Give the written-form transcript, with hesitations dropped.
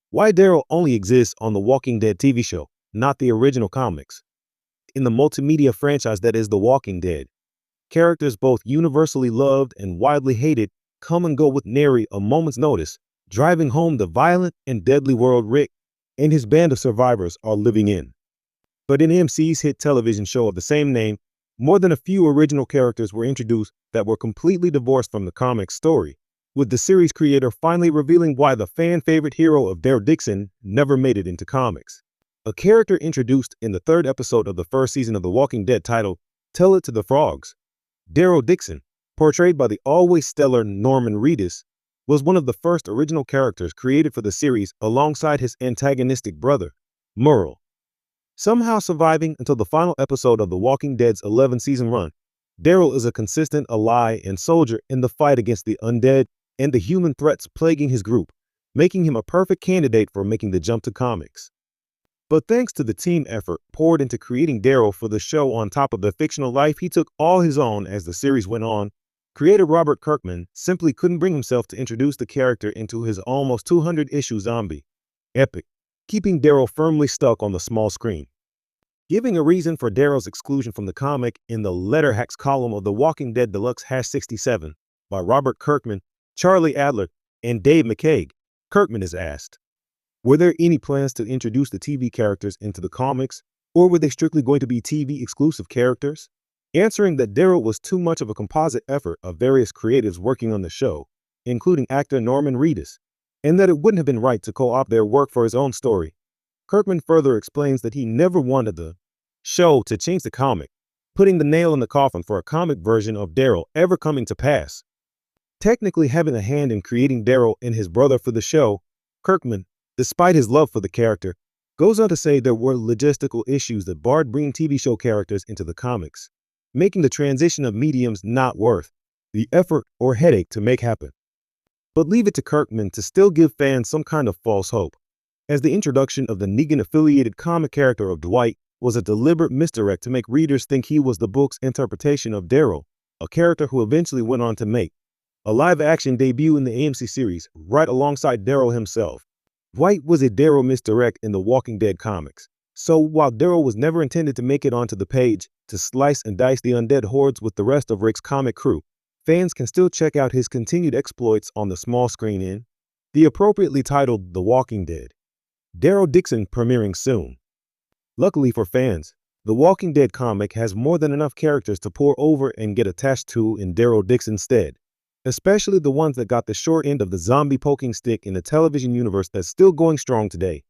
Why Daryl only exists on the Walking Dead TV show, not the original comics. In the multimedia franchise that is The Walking Dead, characters both universally loved and widely hated come and go with nary a moment's notice, driving home the violent and deadly world Rick and his band of survivors are living in. But in AMC's hit television show of the same name, more than a few original characters were introduced that were completely divorced from the comic story, with the series creator finally revealing why the fan-favorite hero of Daryl Dixon never made it into comics. A character introduced in the third episode of the first season of The Walking Dead titled Tell It to the Frogs. Daryl Dixon, portrayed by the always stellar Norman Reedus, was one of the first original characters created for the series alongside his antagonistic brother, Merle. Somehow surviving until the final episode of The Walking Dead's 11-season run, Daryl is a consistent ally and soldier in the fight against the undead and the human threats plaguing his group, making him a perfect candidate for making the jump to comics. But thanks to the team effort poured into creating Daryl for the show on top of the fictional life he took all his own as the series went on, creator Robert Kirkman simply couldn't bring himself to introduce the character into his almost 200-issue zombie epic, keeping Daryl firmly stuck on the small screen. Giving a reason for Daryl's exclusion from the comic in the Letterhacks column of The Walking Dead Deluxe #67 by Robert Kirkman, Charlie Adler, and Dave McCaig, Kirkman is asked, were there any plans to introduce the TV characters into the comics, or were they strictly going to be TV-exclusive characters? Answering that Daryl was too much of a composite effort of various creatives working on the show, including actor Norman Reedus, and that it wouldn't have been right to co-opt their work for his own story. Kirkman further explains that he never wanted the show to change the comic, putting the nail in the coffin for a comic version of Daryl ever coming to pass. Technically having a hand in creating Daryl and his brother for the show, Kirkman, despite his love for the character, goes on to say there were logistical issues that barred bringing TV show characters into the comics, making the transition of mediums not worth the effort or headache to make happen. But leave it to Kirkman to still give fans some kind of false hope, as the introduction of the Negan-affiliated comic character of Dwight was a deliberate misdirect to make readers think he was the book's interpretation of Daryl, a character who eventually went on to make a live-action debut in the AMC series right alongside Daryl himself. Dwight was a Daryl misdirect in the Walking Dead comics, so while Daryl was never intended to make it onto the page to slice and dice the undead hordes with the rest of Rick's comic crew, fans can still check out his continued exploits on the small screen in the appropriately titled The Walking Dead. Daryl Dixon premiering soon. Luckily for fans, The Walking Dead comic has more than enough characters to pour over and get attached to in Daryl Dixon's stead, especially the ones that got the short end of the zombie poking stick in the television universe that's still going strong today.